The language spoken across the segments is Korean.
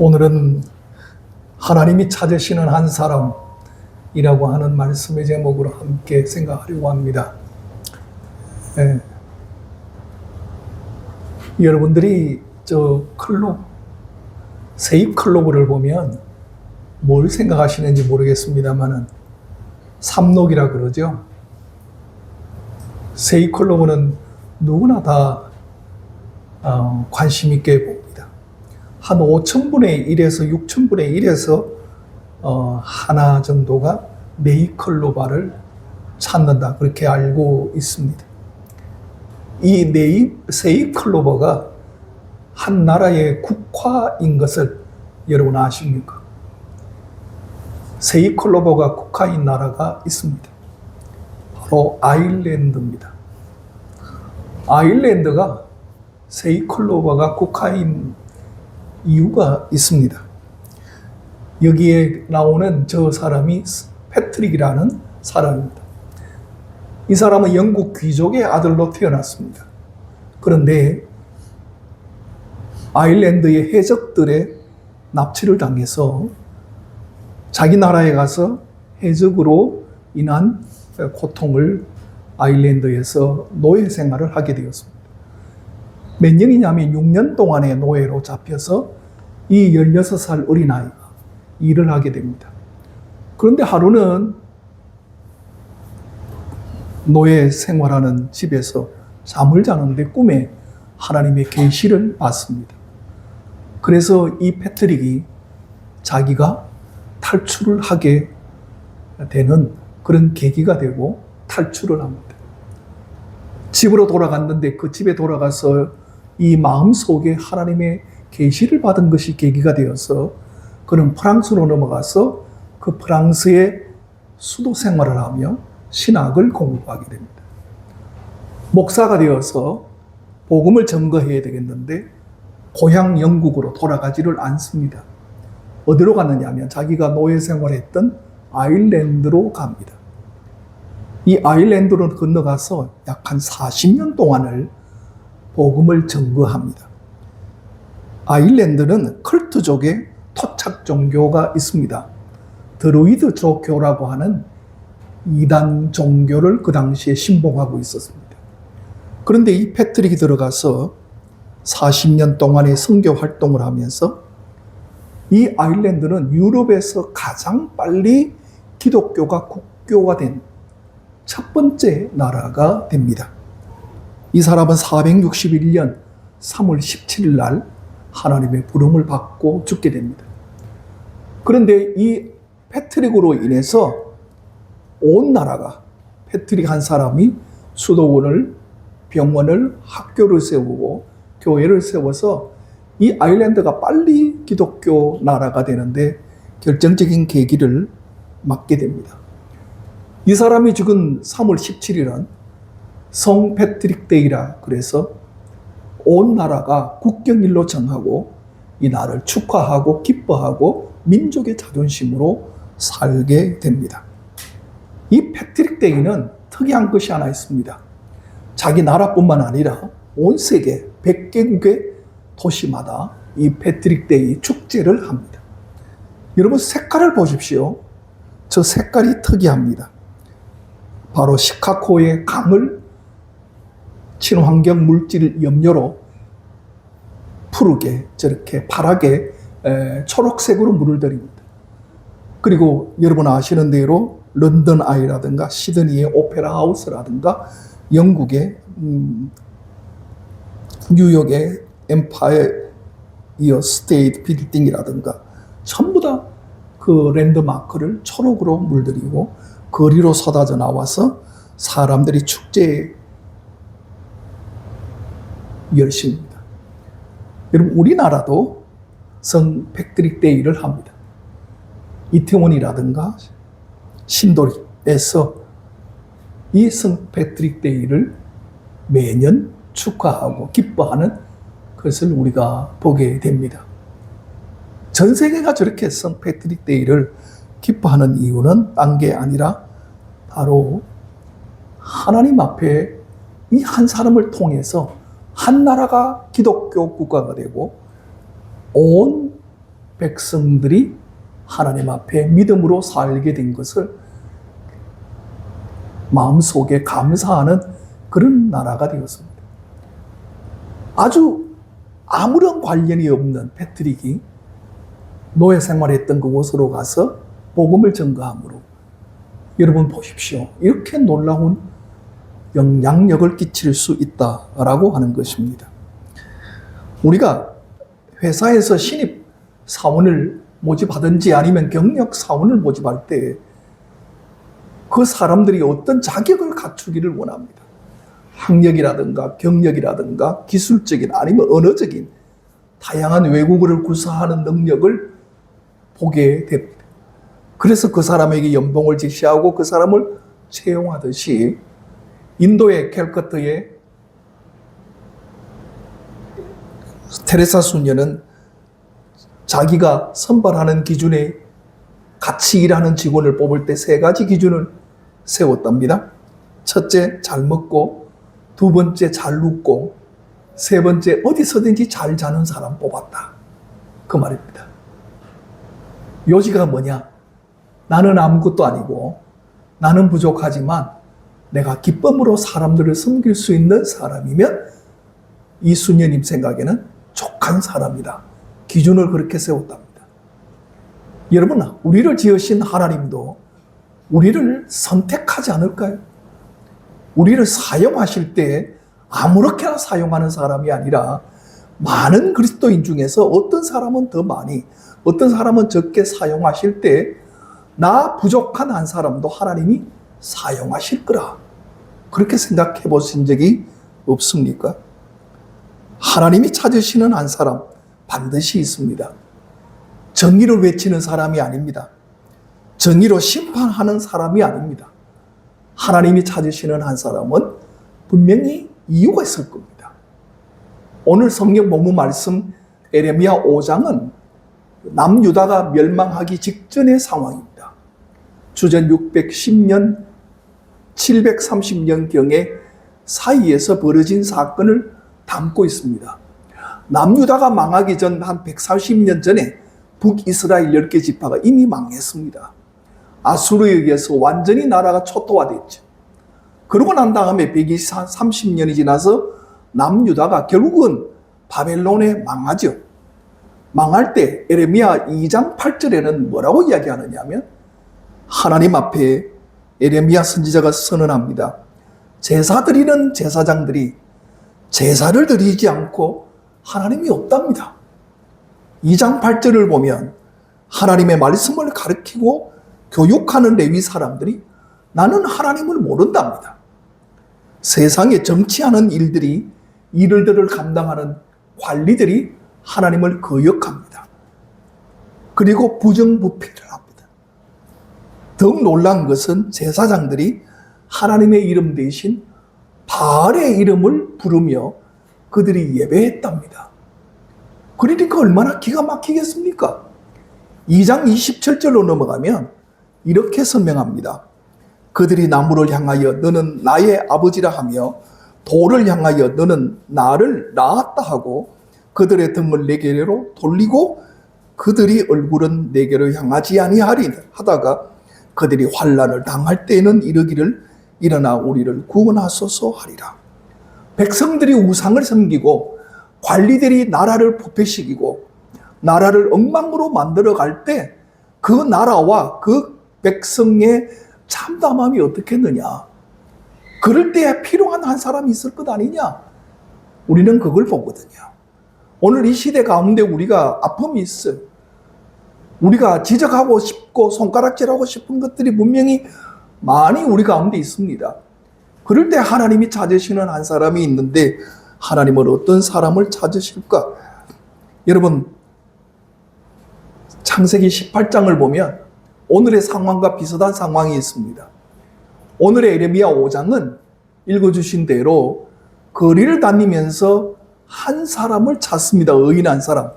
오늘은 하나님이 찾으시는 한 사람이라고 하는 말씀의 제목으로 함께 생각하려고 합니다. 여러분들이 저 클로브, 세입 클로브를 보면 뭘 생각하시는지 모르겠습니다만은 삼록이라 그러죠. 세입 클로브는 누구나 다 관심 있게 봅니다. 한 5,000분의 1에서 6,000분의 1에서 하나 정도가 네잎클로바를 찾는다, 그렇게 알고 있습니다. 이 세잎클로버가 한 나라의 국화인 것을 여러분 아십니까? 세잎클로버가 국화인 나라가 있습니다. 바로 아일랜드입니다. 아일랜드가 세잎클로버가 국화인 이유가 있습니다. 여기에 나오는 저 사람이 패트릭이라는 사람입니다. 이 사람은 영국 귀족의 아들로 태어났습니다. 그런데 아일랜드의 해적들의 납치를 당해서 자기 나라에 가서 해적으로 인한 고통을 아일랜드에서 노예 생활을 하게 되었습니다. 몇 년이냐면 6년 동안의 노예로 잡혀서 이 16살 어린아이가 일을 하게 됩니다. 그런데 하루는 노예 생활하는 집에서 잠을 자는데 꿈에 하나님의 계시를 받습니다. 그래서 이 패트릭이 자기가 탈출을 하게 되는 그런 계기가 되고 탈출을 합니다. 집으로 돌아갔는데 그 집에 돌아가서 이 마음속에 하나님의 계시를 받은 것이 계기가 되어서 그는 프랑스로 넘어가서 그 프랑스의 수도 생활을 하며 신학을 공부하게 됩니다. 목사가 되어서 복음을 전거해야 되겠는데 고향 영국으로 돌아가지를 않습니다. 어디로 갔느냐 하면 자기가 노예 생활했던 아일랜드로 갑니다. 이 아일랜드로 건너가서 약 한 40년 동안을 복음을 전거합니다. 아일랜드는 컬트족의 토착 종교가 있습니다. 드루이드족교라고 하는 이단 종교를 그 당시에 신봉하고 있었습니다. 그런데 이 패트릭이 들어가서 40년 동안의 선교 활동을 하면서 이 아일랜드는 유럽에서 가장 빨리 기독교가 국교가 된 첫 번째 나라가 됩니다. 이 사람은 461년 3월 17일 날 하나님의 부름을 받고 죽게 됩니다. 그런데 이 패트릭으로 인해서 온 나라가, 패트릭 한 사람이 수도원을, 병원을, 학교를 세우고 교회를 세워서 이 아일랜드가 빨리 기독교 나라가 되는데 결정적인 계기를 맞게 됩니다. 이 사람이 죽은 3월 17일은 성 패트릭 데이라 그래서 온 나라가 국경일로 정하고 이 날을 축하하고 기뻐하고 민족의 자존심으로 살게 됩니다. 이 패트릭 데이는 특이한 것이 하나 있습니다. 자기 나라뿐만 아니라 온 세계 100개국의 도시마다 이 패트릭 데이 축제를 합니다. 여러분 색깔을 보십시오. 저 색깔이 특이합니다. 바로 시카고의 강을 친환경 물질 염료로 푸르게, 저렇게 파랗게 초록색으로 물을 들입니다. 그리고 여러분 아시는 대로 런던 아이라든가 시드니의 오페라 하우스라든가 영국의 뉴욕의 엠파이어 스테이트 빌딩이라든가 전부 다 그 랜드마크를 초록으로 물들이고 거리로 쏟아져 나와서 사람들이 축제에 열심입니다. 여러분 우리나라도 성 패트릭 데이를 합니다. 이태원이라든가 신도리에서 이 성 패트릭 데이를 매년 축하하고 기뻐하는 것을 우리가 보게 됩니다. 전 세계가 저렇게 성 패트릭 데이를 기뻐하는 이유는 딴 게 아니라 바로 하나님 앞에 이 한 사람을 통해서 한 나라가 기독교 국가가 되고 온 백성들이 하나님 앞에 믿음으로 살게 된 것을 마음속에 감사하는 그런 나라가 되었습니다. 아주 아무런 관련이 없는 패트릭이 노예 생활했던 그곳으로 가서 복음을 전가함으로, 여러분 보십시오. 이렇게 놀라운 영향력을 끼칠 수 있다라고 하는 것입니다. 우리가 회사에서 신입 사원을 모집하든지 아니면 경력 사원을 모집할 때 그 사람들이 어떤 자격을 갖추기를 원합니다. 학력이라든가 경력이라든가 기술적인 아니면 언어적인 다양한 외국어를 구사하는 능력을 보게 됩니다. 그래서 그 사람에게 연봉을 제시하고 그 사람을 채용하듯이 인도의 캘커타의 테레사 수녀는 자기가 선발하는 기준에 같이 일하는 직원을 뽑을 때 3가지 기준을 세웠답니다. 첫째, 잘 먹고, 2번째, 잘 눕고, 3번째, 어디서든지 잘 자는 사람 뽑았다. 그 말입니다. 요지가 뭐냐? 나는 아무것도 아니고 나는 부족하지만 내가 기쁨으로 사람들을 섬길 수 있는 사람이면 이 수녀님 생각에는 족한 사람이다. 기준을 그렇게 세웠답니다. 여러분, 우리를 지으신 하나님도 우리를 선택하지 않을까요? 우리를 사용하실 때 아무렇게나 사용하는 사람이 아니라 많은 그리스도인 중에서 어떤 사람은 더 많이, 어떤 사람은 적게 사용하실 때 나 부족한 한 사람도 하나님이 사용하실 거라. 그렇게 생각해 보신 적이 없습니까? 하나님이 찾으시는 한 사람 반드시 있습니다. 정의를 외치는 사람이 아닙니다. 정의로 심판하는 사람이 아닙니다. 하나님이 찾으시는 한 사람은 분명히 이유가 있을 겁니다. 오늘 성경 본문 말씀 에레미야 5장은 남유다가 멸망하기 직전의 상황입니다. 주전 610년, 730년경의 사이에서 벌어진 사건을 담고 있습니다. 남유다가 망하기 전 한 140년 전에 북이스라엘 10개 지파가 이미 망했습니다. 아수르에 의해서 완전히 나라가 초토화됐죠. 그러고 난 다음에 130년이 지나서 남유다가 결국은 바벨론에 망하죠. 망할 때 에레미야 2장 8절에는 뭐라고 이야기하느냐면 하나님 앞에 에레미야 선지자가 선언합니다. 제사 드리는 제사장들이 제사를 드리지 않고 하나님이 없답니다. 2장 8절을 보면 하나님의 말씀을 가르치고 교육하는 레위 사람들이 나는 하나님을 모른답니다. 세상에 정치하는 일들이 일들을 감당하는 관리들이 하나님을 거역합니다. 그리고 부정부패를 합니다. 더욱 놀라운 것은 제사장들이 하나님의 이름 대신 바알의 이름을 부르며 그들이 예배했답니다. 그러니까 얼마나 기가 막히겠습니까? 2장 27절로 넘어가면 이렇게 설명합니다. 그들이 나무를 향하여 너는 나의 아버지라 하며 돌을 향하여 너는 나를 낳았다 하고 그들의 등을 내게로 돌리고 그들이 얼굴은 내게로 향하지 아니하리 하다가 그들이 환난을 당할 때에는 이르기를 일어나 우리를 구원하소서 하리라. 백성들이 우상을 섬기고 관리들이 나라를 부패시키고 나라를 엉망으로 만들어갈 때 그 나라와 그 백성의 참담함이 어떻겠느냐. 그럴 때 필요한 한 사람이 있을 것 아니냐. 우리는 그걸 보거든요. 오늘 이 시대 가운데 우리가 아픔이 있어요. 우리가 지적하고 싶고 손가락질하고 싶은 것들이 분명히 많이 우리 가운데 있습니다. 그럴 때 하나님이 찾으시는 한 사람이 있는데 하나님은 어떤 사람을 찾으실까? 여러분, 창세기 18장을 보면 오늘의 상황과 비슷한 상황이 있습니다. 오늘의 에레미야 5장은 읽어주신 대로 거리를 다니면서 한 사람을 찾습니다. 의인 한 사람.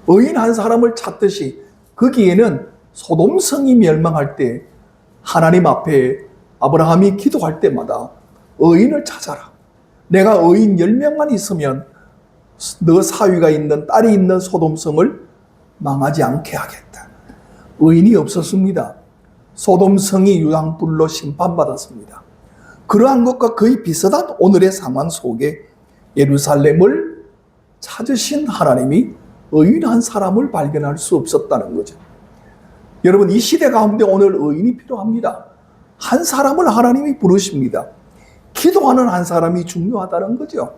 의인 한 사람을 찾듯이 거기에는 소돔성이 멸망할 때 하나님 앞에 아브라함이 기도할 때마다 의인을 찾아라. 내가 의인 10명만 있으면 너 사위가 있는 딸이 있는 소돔성을 망하지 않게 하겠다. 의인이 없었습니다. 소돔성이 유황불로 심판받았습니다. 그러한 것과 거의 비슷한 오늘의 상황 속에 예루살렘을 찾으신 하나님이 의인한 사람을 발견할 수 없었다는 거죠. 여러분, 이 시대 가운데 오늘 의인이 필요합니다. 한 사람을 하나님이 부르십니다. 기도하는 한 사람이 중요하다는 거죠.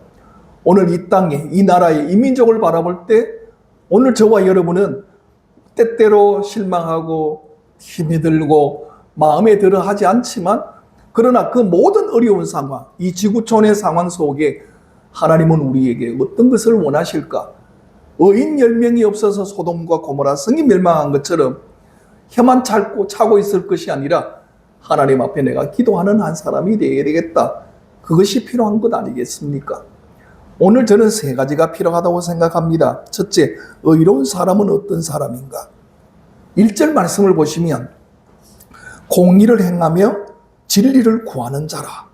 오늘 이 땅에, 이 나라의 이민족을 바라볼 때 오늘 저와 여러분은 때때로 실망하고 힘이 들고 마음에 들어 하지 않지만, 그러나 그 모든 어려운 상황, 이 지구촌의 상황 속에 하나님은 우리에게 어떤 것을 원하실까? 의인 10명이 없어서 소돔과 고모라 성이 멸망한 것처럼 혀만 차고 있을 것이 아니라 하나님 앞에 내가 기도하는 한 사람이 되어야 되겠다. 그것이 필요한 것 아니겠습니까? 오늘 저는 3가지가 필요하다고 생각합니다. 첫째, 의로운 사람은 어떤 사람인가? 1절 말씀을 보시면 공의를 행하며 진리를 구하는 자라,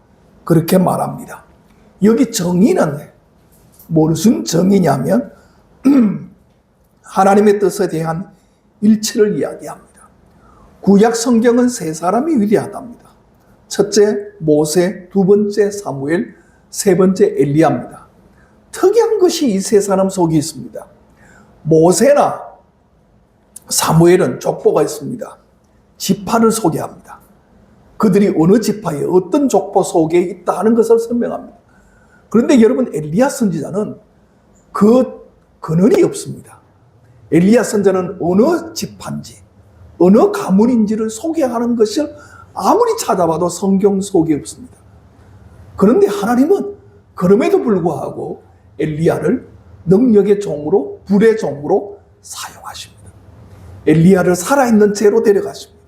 그렇게 말합니다. 여기 정의는 무슨 정의냐면 하나님의 뜻에 대한 일치를 이야기합니다. 구약 성경은 3사람이 위대하답니다. 첫째 모세, 2번째 사무엘, 3번째 엘리야입니다. 특이한 것이 이 3사람 속에 있습니다. 모세나 사무엘은 족보가 있습니다. 지파를 소개합니다. 그들이 어느 지파에 어떤 족보 속에 있다 하는 것을 설명합니다. 그런데 여러분, 엘리야 선지자는 그 근원이 없습니다. 엘리야 선지자는 어느 지파인지 어느 가문인지를 소개하는 것을 아무리 찾아봐도 성경 속에 없습니다. 그런데 하나님은 그럼에도 불구하고 엘리야를 능력의 종으로, 불의 종으로 사용하십니다. 엘리야를 살아있는 채로 데려가십니다.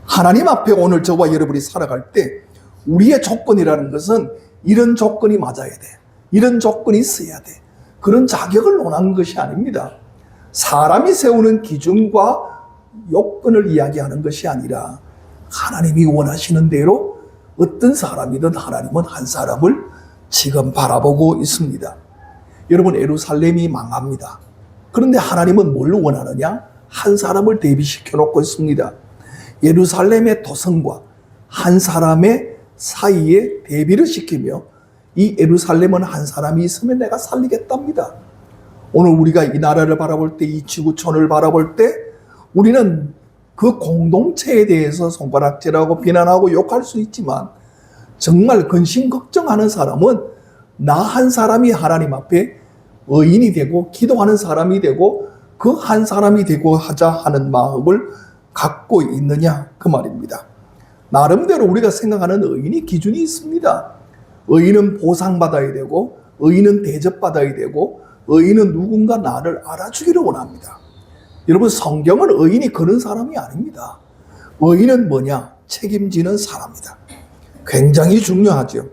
하나님 앞에 오늘 저와 여러분이 살아갈 때 우리의 조건이라는 것은 이런 조건이 맞아야 돼, 이런 조건이 있어야 돼, 그런 자격을 논하는 것이 아닙니다. 사람이 세우는 기준과 요건을 이야기하는 것이 아니라 하나님이 원하시는 대로 어떤 사람이든 하나님은 한 사람을 지금 바라보고 있습니다. 여러분, 예루살렘이 망합니다. 그런데 하나님은 뭘 원하느냐? 한 사람을 대비시켜 놓고 있습니다. 예루살렘의 도성과 한 사람의 사이에 대비를 시키며 이 예루살렘은 한 사람이 있으면 내가 살리겠답니다. 오늘 우리가 이 나라를 바라볼 때, 이 지구촌을 바라볼 때 우리는 그 공동체에 대해서 손가락질하고 비난하고 욕할 수 있지만 정말 근심 걱정하는 사람은 나 한 사람이 하나님 앞에 의인이 되고 기도하는 사람이 되고 그 한 사람이 되고 하자 하는 마음을 갖고 있느냐, 그 말입니다. 나름대로 우리가 생각하는 의인이 기준이 있습니다. 의인은 보상받아야 되고, 의인은 대접받아야 되고, 의인은 누군가 나를 알아주기를 원합니다. 여러분, 성경은 의인이 그런 사람이 아닙니다. 의인은 뭐냐? 책임지는 사람이다. 굉장히 중요하죠.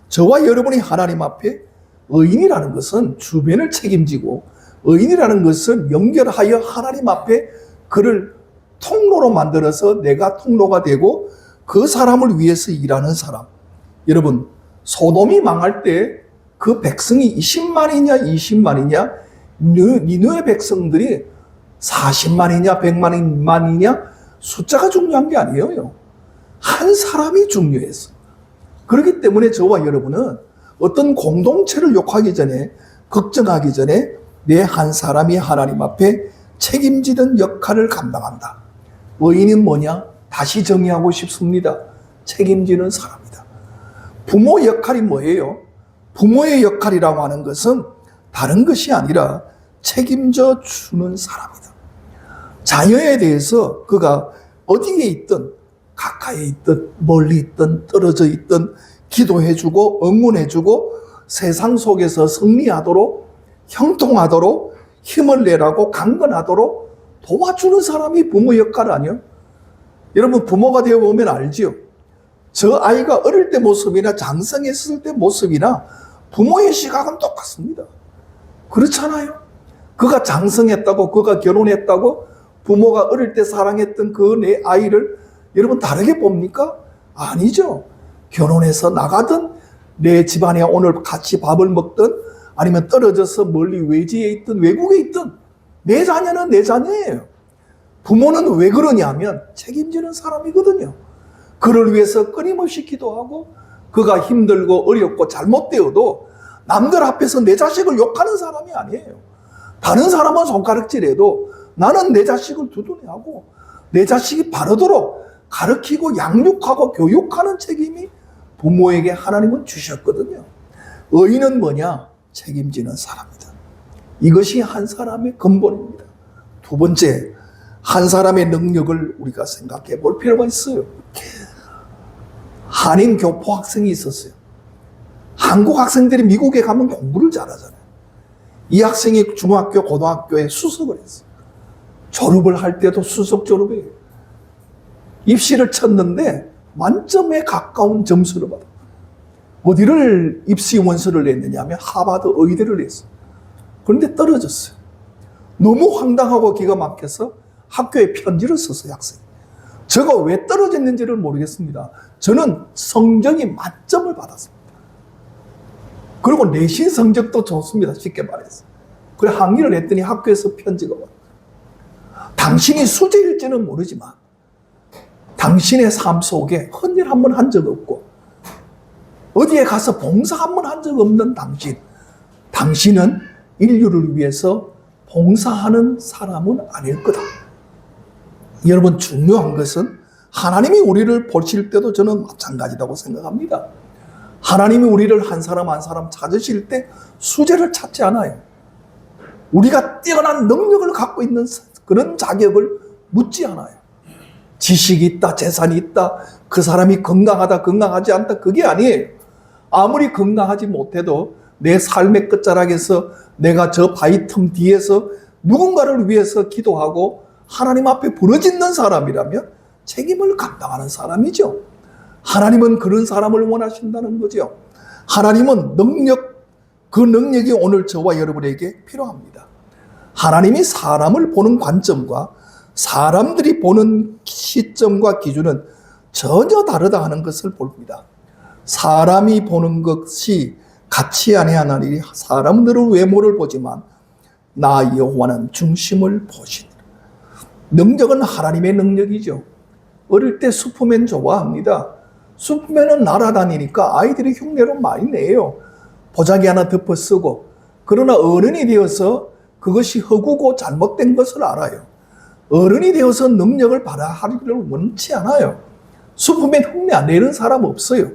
저와 여러분이 하나님 앞에 의인이라는 것은 주변을 책임지고, 의인이라는 것은 연결하여 하나님 앞에 그를 통로로 만들어서 내가 통로가 되고 그 사람을 위해서 일하는 사람. 여러분, 소돔이 망할 때 그 백성이 20만이냐 20만이냐, 니느웨 백성들이 40만이냐 100만이냐 숫자가 중요한 게 아니에요. 한 사람이 중요했어. 그렇기 때문에 저와 여러분은 어떤 공동체를 욕하기 전에, 걱정하기 전에 내 한 사람이 하나님 앞에 책임지는 역할을 감당한다. 의인은 뭐냐? 다시 정의하고 싶습니다. 책임지는 사람이다. 부모 역할이 뭐예요? 부모의 역할이라고 하는 것은 다른 것이 아니라 책임져 주는 사람이다. 자녀에 대해서 그가 어디에 있든, 가까이 있든 멀리 있든 떨어져 있든 기도해주고 응원해주고 세상 속에서 승리하도록, 형통하도록, 힘을 내라고 강건하도록 도와주는 사람이 부모 역할 아니요? 여러분, 부모가 되어 보면 알지요? 저 아이가 어릴 때 모습이나 장성했을 때 모습이나 부모의 시각은 똑같습니다. 그렇잖아요? 그가 장성했다고, 그가 결혼했다고 부모가 어릴 때 사랑했던 그 내 아이를 여러분 다르게 봅니까? 아니죠. 결혼해서 나가든 내 집안에 오늘 같이 밥을 먹든 아니면 떨어져서 멀리 외지에 있든 외국에 있든 내 자녀는 내 자녀예요. 부모는 왜 그러냐면 책임지는 사람이거든요. 그를 위해서 끊임없이 기도하고 그가 힘들고 어렵고 잘못되어도 남들 앞에서 내 자식을 욕하는 사람이 아니에요. 다른 사람은 손가락질해도 나는 내 자식을 두둔해하고 내 자식이 바르도록 가르치고 양육하고 교육하는 책임이 부모에게 하나님은 주셨거든요. 의인은 뭐냐? 책임지는 사람이다. 이것이 한 사람의 근본입니다. 두 번째, 한 사람의 능력을 우리가 생각해 볼 필요가 있어요. 한인 교포 학생이 있었어요. 한국 학생들이 미국에 가면 공부를 잘하잖아요. 이 학생이 중학교, 고등학교에 수석을 했어요. 졸업을 할 때도 수석 졸업이에요. 입시를 쳤는데 만점에 가까운 점수를 받아요. 어디를 입시 원서를 냈느냐 하면 하버드 의대를 냈어요. 그런데 떨어졌어요. 너무 황당하고 기가 막혀서 학교에 편지를 썼어요, 학생이. 저가 왜 떨어졌는지를 모르겠습니다. 저는 성적이 만점을 받았습니다. 그리고 내신 성적도 좋습니다, 쉽게 말해서. 그래 항의를 했더니 학교에서 편지가 와요. 당신이 수재일지는 모르지만 당신의 삶 속에 헌일 한 번 한 적 없고 어디에 가서 봉사 한 번 한 적 없는 당신은 인류를 위해서 봉사하는 사람은 아닐 거다. 여러분, 중요한 것은 하나님이 우리를 보실 때도 저는 마찬가지라고 생각합니다. 하나님이 우리를 한 사람 한 사람 찾으실 때 수재를 찾지 않아요. 우리가 뛰어난 능력을 갖고 있는 그런 자격을 묻지 않아요. 지식이 있다, 재산이 있다, 그 사람이 건강하다, 건강하지 않다, 그게 아니에요. 아무리 건강하지 못해도 내 삶의 끝자락에서 내가 저 바위틈 뒤에서 누군가를 위해서 기도하고 하나님 앞에 부르짖는 사람이라면 책임을 감당하는 사람이죠. 하나님은 그런 사람을 원하신다는 거죠. 하나님은 그 능력이 오늘 저와 여러분에게 필요합니다. 하나님이 사람을 보는 관점과 사람들이 보는 시점과 기준은 전혀 다르다 하는 것을 봅니다. 사람이 보는 것이 같이 아니하나니 사람들은 외모를 보지만 나 여호와는 중심을 보시니라. 능력은 하나님의 능력이죠. 어릴 때 슈퍼맨 좋아합니다. 슈퍼맨은 날아다니니까 아이들이 흉내로 많이 내요. 보자기 하나 덮어 쓰고. 그러나 어른이 되어서 그것이 허구고 잘못된 것을 알아요. 어른이 되어서 능력을 발휘하기를 원치 않아요. 슈퍼맨 흉내 안 내는 사람 없어요.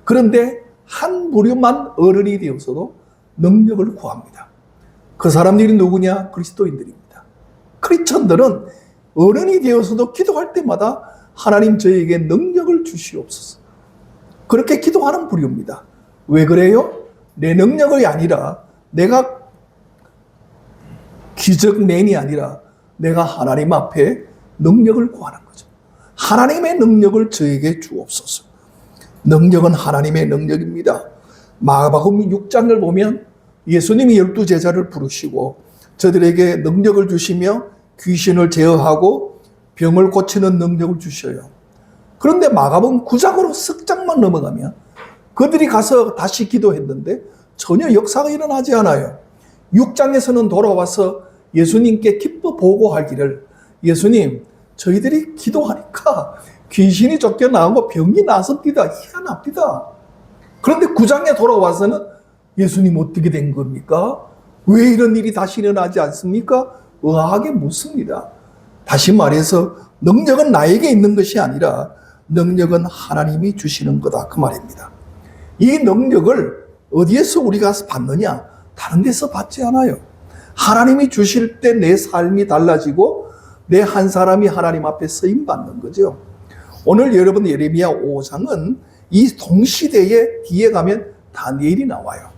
그런데 한 부류만 어른이 되어서도 능력을 구합니다. 그 사람들이 누구냐? 그리스도인들입니다. 크리스천들은 어른이 되어서도 기도할 때마다 하나님 저에게 능력을 주시옵소서. 그렇게 기도하는 부류입니다. 왜 그래요? 내 능력이 아니라 내가 기적맨이 아니라 내가 하나님 앞에 능력을 구하는 거죠. 하나님의 능력을 저에게 주옵소서. 능력은 하나님의 능력입니다. 마가복음 6장을 보면 예수님이 12제자를 부르시고 저들에게 능력을 주시며 귀신을 제어하고 병을 고치는 능력을 주셔요. 그런데 마가복음 9장으로 석 장만 넘어가면 그들이 가서 다시 기도했는데 전혀 역사가 일어나지 않아요. 6장에서는 돌아와서 예수님께 기뻐 보고하기를 예수님, 저희들이 기도하니까 귀신이 쫓겨나고 병이 나섭니다. 희한합니다. 그런데 9장에 돌아와서는 예수님 어떻게 된 겁니까? 왜 이런 일이 다시 일어나지 않습니까? 의아하게 묻습니다. 다시 말해서 능력은 나에게 있는 것이 아니라 능력은 하나님이 주시는 거다. 그 말입니다. 이 능력을 어디에서 우리가 받느냐? 다른 데서 받지 않아요. 하나님이 주실 때 내 삶이 달라지고 내 한 사람이 하나님 앞에 쓰임받는 거죠. 오늘 여러분 예레미야 5장은 이 동시대에 뒤에 가면 다니엘이 나와요.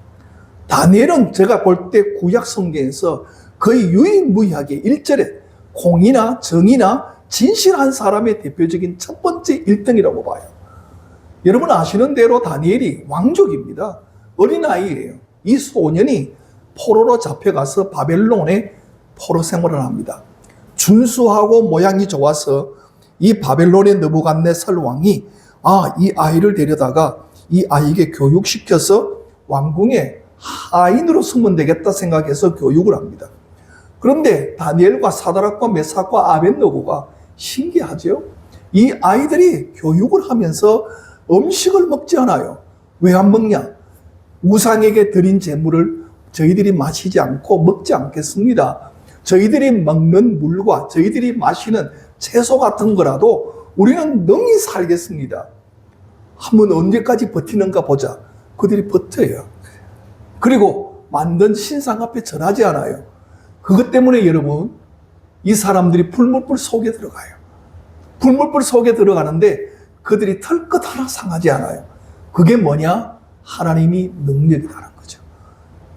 다니엘은 제가 볼 때 구약 성경에서 거의 유일무이하게 1절에 공의나 정의나 진실한 사람의 대표적인 첫 번째 1등이라고 봐요. 여러분 아시는 대로 다니엘이 왕족입니다. 어린아이예요. 이 소년이 포로로 잡혀가서 바벨론에 포로 생활을 합니다. 준수하고 모양이 좋아서 이 바벨론의 느부갓네살 왕이 이 아이를 데려다가 이 아이에게 교육시켜서 왕궁에 하인으로 쓰면 되겠다 생각해서 교육을 합니다. 그런데 다니엘과 사드락과 메삭과 아벳느고가 신기하죠. 이 아이들이 교육을 하면서 음식을 먹지 않아요. 왜 안 먹냐? 우상에게 드린 제물을 저희들이 마시지 않고 먹지 않겠습니다. 저희들이 먹는 물과 저희들이 마시는 채소 같은 거라도 우리는 능히 살겠습니다. 한번 언제까지 버티는가 보자. 그들이 버텨요. 그리고 만든 신상 앞에 절하지 않아요. 그것 때문에 여러분, 이 사람들이 불물불 속에 들어가요. 불물불 속에 들어가는데 그들이 털끝 하나 상하지 않아요. 그게 뭐냐? 하나님이 능력이라는 거죠.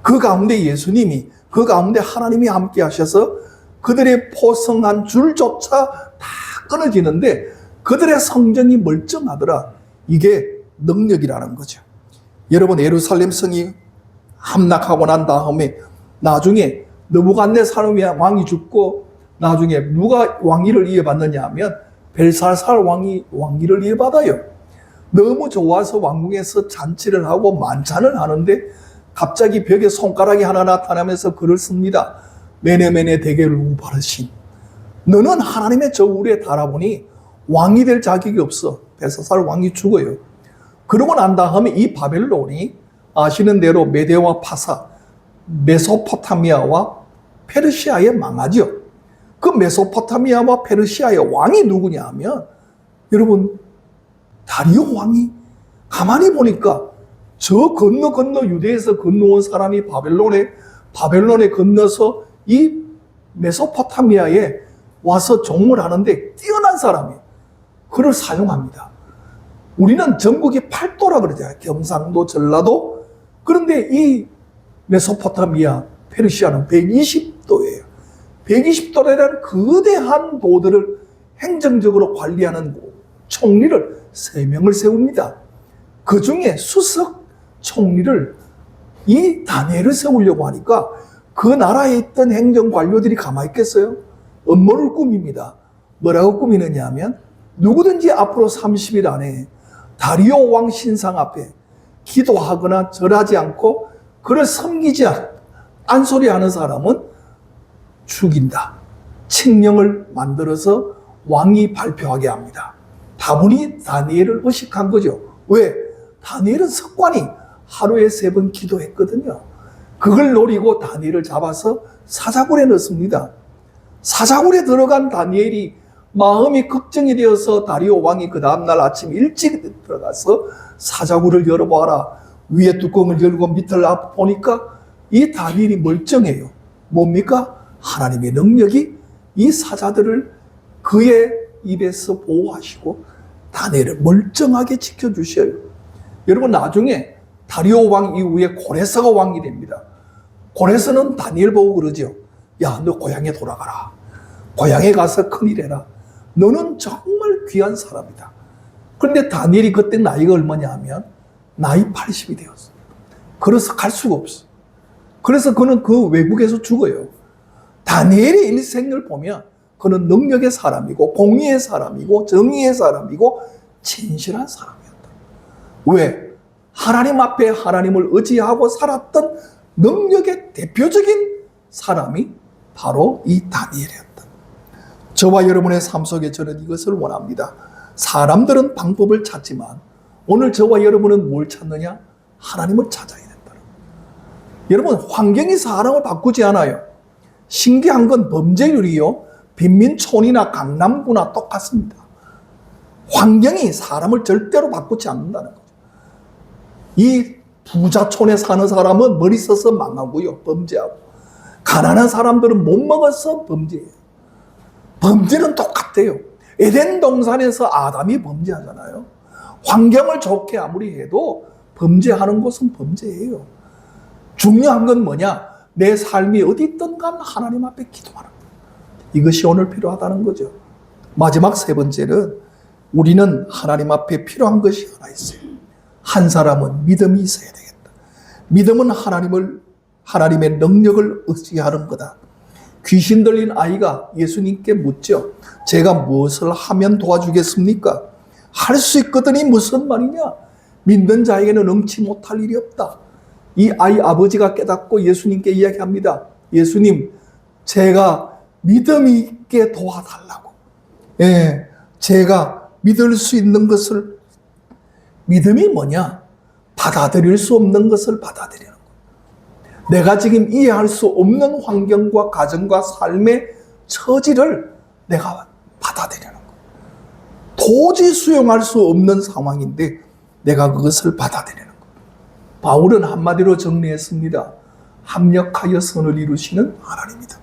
그 가운데 예수님이, 그 가운데 하나님이 함께 하셔서 그들의 포성한 줄조차 다 끊어지는데 그들의 성전이 멀쩡하더라. 이게 능력이라는 거죠. 여러분, 예루살렘 성이 함락하고 난 다음에 나중에 느부갓네살 왕이 죽고 나중에 누가 왕위를 이어받느냐 하면 벨사살 왕이 왕위를 이어받아요. 너무 좋아서 왕궁에서 잔치를 하고 만찬을 하는데 갑자기 벽에 손가락이 하나 나타나면서 글을 씁니다. 메네메네 대개를 우바르신, 너는 하나님의 저울에 달아보니 왕이 될 자격이 없어. 벨사살 왕이 죽어요. 그러고 난 다음에 이 바벨론이 아시는 대로 메데와 파사, 메소포타미아와 페르시아에 망하죠. 그 메소포타미아와 페르시아의 왕이 누구냐 하면 여러분, 다리오 왕이 가만히 보니까 저 건너 유대에서 건너온 사람이 바벨론에 건너서 이 메소포타미아에 와서 종을 하는데 뛰어난 사람이에요. 그를 사용합니다. 우리는 전국이 팔도라 그러잖아요. 경상도, 전라도. 그런데 이 메소포타미아, 페르시아는 120도예요. 120도라는 거대한 도들을 행정적으로 관리하는 총리를 3명을 세웁니다. 그 중에 수석 총리를 이 다니엘을 세우려고 하니까 그 나라에 있던 행정관료들이 가만히 있겠어요? 음모를 꾸밉니다. 뭐라고 꾸미느냐 하면 누구든지 앞으로 30일 안에 다리오 왕 신상 앞에 기도하거나 절하지 않고 그를 섬기지 딴소리하는 사람은 죽인다. 칙령을 만들어서 왕이 발표하게 합니다. 다분히 다니엘을 의식한 거죠. 왜? 다니엘은 습관이 하루에 3번 기도했거든요. 그걸 노리고 다니엘을 잡아서 사자굴에 넣습니다. 사자굴에 들어간 다니엘이 마음이 걱정이 되어서 다리오 왕이 그 다음날 아침 일찍 들어가서 사자굴을 열어봐라. 위에 뚜껑을 열고 밑을 보니까 이 다니엘이 멀쩡해요. 뭡니까? 하나님의 능력이 이 사자들을 그의 입에서 보호하시고 다니엘을 멀쩡하게 지켜주셔요. 여러분, 나중에 다리오 왕 이후에 고레스가 왕이 됩니다. 고레스는 다니엘 보고 그러죠. 야, 너 고향에 돌아가라. 고향에 가서 큰일 해라. 너는 정말 귀한 사람이다. 그런데 다니엘이 그때 나이가 얼마냐 하면 나이 80이 되었어. 그래서 갈 수가 없어. 그래서 그는 그 외국에서 죽어요. 다니엘의 일생을 보면 그는 능력의 사람이고 공의의 사람이고 정의의 사람이고 진실한 사람이었다. 왜? 하나님 앞에 하나님을 의지하고 살았던 능력의 대표적인 사람이 바로 이 다니엘이었다. 저와 여러분의 삶 속에 저는 이것을 원합니다. 사람들은 방법을 찾지만 오늘 저와 여러분은 뭘 찾느냐? 하나님을 찾아야 된다. 여러분, 환경이 사람을 바꾸지 않아요. 신기한 건 범죄율이요, 빈민촌이나 강남구나 똑같습니다. 환경이 사람을 절대로 바꾸지 않는다는 거죠. 이 부자촌에 사는 사람은 머리 써서 망하고요, 범죄하고. 가난한 사람들은 못 먹어서 범죄해요. 범죄는 똑같아요. 에덴 동산에서 아담이 범죄하잖아요. 환경을 좋게 아무리 해도 범죄하는 것은 범죄예요. 중요한 건 뭐냐? 내 삶이 어디 있든 간 하나님 앞에 기도하는 것. 이것이 오늘 필요하다는 거죠. 마지막 3번째는 우리는 하나님 앞에 필요한 것이 하나 있어요. 한 사람은 믿음이 있어야 되겠다. 믿음은 하나님의 능력을 의지하는 거다. 귀신 들린 아이가 예수님께 묻죠. 제가 무엇을 하면 도와주겠습니까? 할 수 있거든이 무슨 말이냐? 믿는 자에게는 응치 못할 일이 없다. 이 아이 아버지가 깨닫고 예수님께 이야기합니다. 예수님, 제가 믿음 있게 도와달라고. 예, 제가 믿을 수 있는 것을, 믿음이 뭐냐? 받아들일 수 없는 것을 받아들이는 거예요. 내가 지금 이해할 수 없는 환경과 가정과 삶의 처지를 내가 받아들이는 거예요. 도저히 수용할 수 없는 상황인데 내가 그것을 받아들이는 거예요. 바울은 한마디로 정리했습니다. 합력하여 선을 이루시는 하나님이다.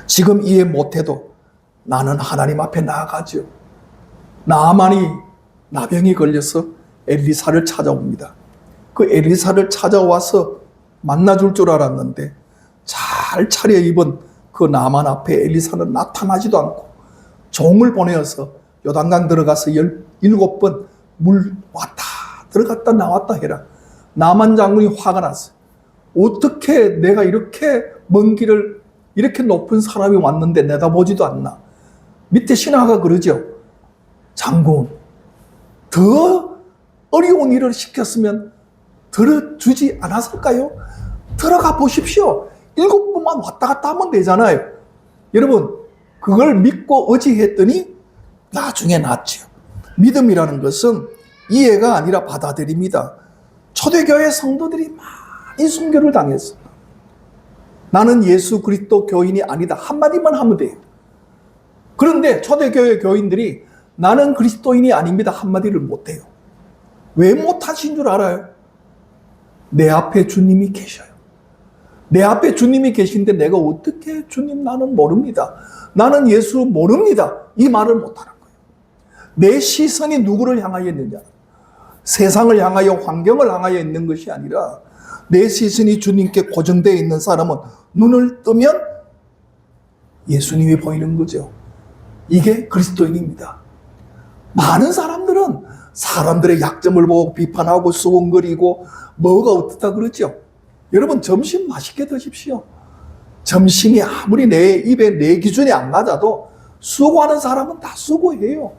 지금 이해 못해도 나는 하나님 앞에 나아가죠. 나만이 나병이 걸려서 엘리사를 찾아옵니다. 그 엘리사를 찾아와서 만나줄 줄 알았는데 잘 차려입은 그 나만 앞에 엘리사는 나타나지도 않고 종을 보내어서 요단강 들어가서 17번 물 왔다 들어갔다 나왔다 해라. 나만 장군이 화가 났어요. 어떻게 내가 이렇게 먼 길을 이렇게 높은 사람이 왔는데 내다보지도 않나. 밑에 신하가 그러죠. 장군, 더 어려운 일을 시켰으면 들어주지 않았을까요? 들어가 보십시오. 7번만 왔다 갔다 하면 되잖아요. 여러분, 그걸 믿고 의지했더니 나중에 낫죠. 믿음이라는 것은 이해가 아니라 받아들입니다. 초대교회 성도들이 많이 순교를 당했어요. 나는 예수 그리스도 교인이 아니다. 한마디만 하면 돼요. 그런데 초대교회 교인들이 나는 그리스도인이 아닙니다. 한마디를 못해요. 왜 못하신 줄 알아요? 내 앞에 주님이 계셔요. 내 앞에 주님이 계신데 내가 어떻게 주님 나는 모릅니다. 나는 예수 모릅니다. 이 말을 못하는 거예요. 내 시선이 누구를 향하여 있느냐. 세상을 향하여 환경을 향하여 있는 것이 아니라 내 시선이 주님께 고정되어 있는 사람은 눈을 뜨면 예수님이 보이는 거죠. 이게 그리스도인입니다. 많은 사람들은 사람들의 약점을 보고 비판하고 수군거리고 뭐가 어떻다 그러죠. 여러분 점심 맛있게 드십시오. 점심이 아무리 내 입에 내 기준에 안 맞아도 수고하는 사람은 다 수고해요.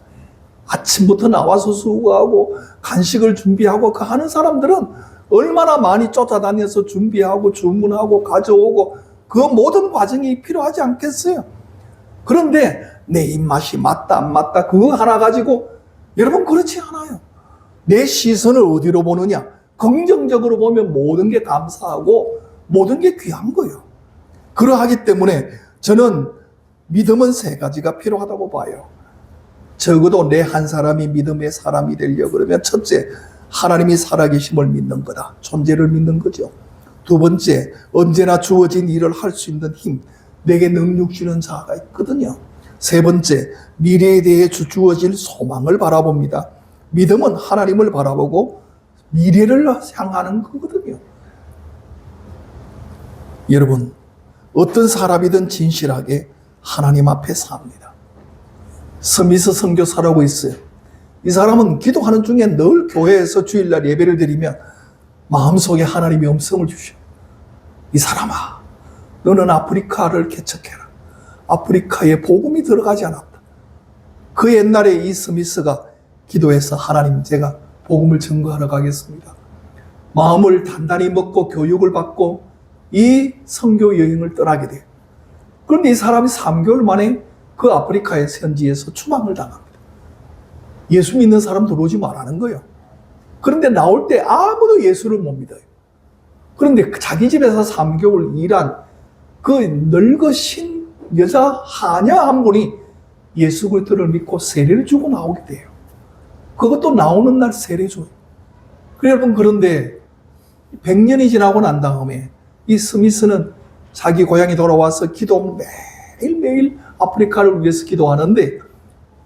아침부터 나와서 수고하고 간식을 준비하고 그 하는 사람들은 얼마나 많이 쫓아다녀서 준비하고 주문하고 가져오고 그 모든 과정이 필요하지 않겠어요? 그런데 내 입맛이 맞다 안 맞다 그거 하나 가지고 여러분 그렇지 않아요. 내 시선을 어디로 보느냐? 긍정적으로 보면 모든 게 감사하고 모든 게 귀한 거예요. 그러하기 때문에 저는 믿음은 3가지가 필요하다고 봐요. 적어도 내 한 사람이 믿음의 사람이 되려고 그러면 첫째, 하나님이 살아계심을 믿는 거다. 존재를 믿는 거죠. 2번째, 언제나 주어진 일을 할 수 있는 힘, 내게 능력 주는 자가 있거든요. 3번째, 미래에 대해 주어질 소망을 바라봅니다. 믿음은 하나님을 바라보고 미래를 향하는 거거든요. 여러분, 어떤 사람이든 진실하게 하나님 앞에 삽니다. 스미스 선교사라고 있어요. 이 사람은 기도하는 중에 늘 교회에서 주일날 예배를 드리면 마음속에 하나님의 음성을 주셔. 이 사람아, 너는 아프리카를 개척해라. 아프리카에 복음이 들어가지 않았다. 그 옛날에 이 스미스가 기도해서 하나님 제가 복음을 증거하러 가겠습니다. 마음을 단단히 먹고 교육을 받고 이 선교 여행을 떠나게 돼요. 그런데 이 사람이 3개월 만에 그 아프리카의 현지에서 추방을 당합니다. 예수 믿는 사람 들어오지 말라는 거예요. 그런데 나올 때 아무도 예수를 못 믿어요. 그런데 자기 집에서 3개월 일한 그 늙으신 여자 하냐 한 분이 예수 그리스도를 믿고 세례를 주고 나오게 돼요. 그것도 나오는 날 세례 줘요. 여러분 그런데 100년이 지나고 난 다음에 이 스미스는 자기 고향에 돌아와서 기도 매일매일 아프리카를 위해서 기도하는데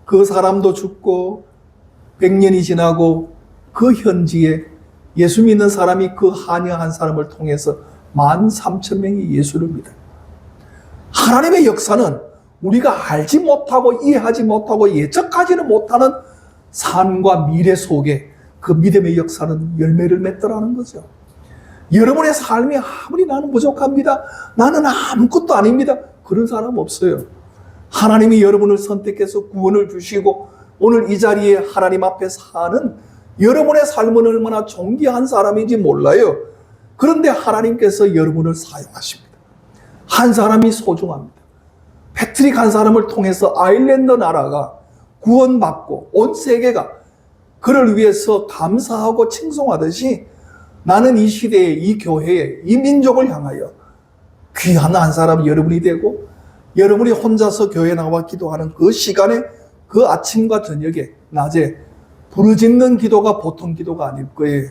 그 사람도 죽고 100년이 지나고 그 현지에 예수 믿는 사람이 그 하냐 한 사람을 통해서 13,000명이 예수를 믿어요. 하나님의 역사는 우리가 알지 못하고 이해하지 못하고 예측하지는 못하는 삶과 미래 속에 그 믿음의 역사는 열매를 맺더라는 거죠. 여러분의 삶이 아무리 나는 부족합니다. 나는 아무것도 아닙니다. 그런 사람 없어요. 하나님이 여러분을 선택해서 구원을 주시고 오늘 이 자리에 하나님 앞에 사는 여러분의 삶은 얼마나 존귀한 사람인지 몰라요. 그런데 하나님께서 여러분을 사용하십니다. 한 사람이 소중합니다. 패트릭 한 사람을 통해서 아일랜드 나라가 구원받고 온 세계가 그를 위해서 감사하고 칭송하듯이 나는 이 시대에, 이 교회에, 이 민족을 향하여 귀한 한 사람이 여러분이 되고, 여러분이 혼자서 교회 나와 기도하는 그 시간에, 그 아침과 저녁에, 낮에 부르짖는 기도가 보통 기도가 아닐 거예요.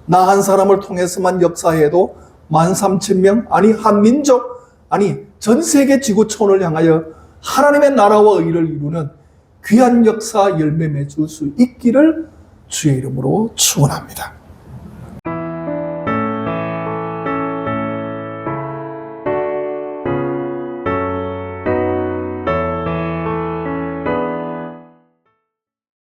나 한 사람을 통해서만 역사해도 13,000명, 아니 한 민족, 아니 전 세계 지구촌을 향하여 하나님의 나라와 의를 이루는 귀한 역사 열매 맺을 수 있기를 주의 이름으로 축원합니다.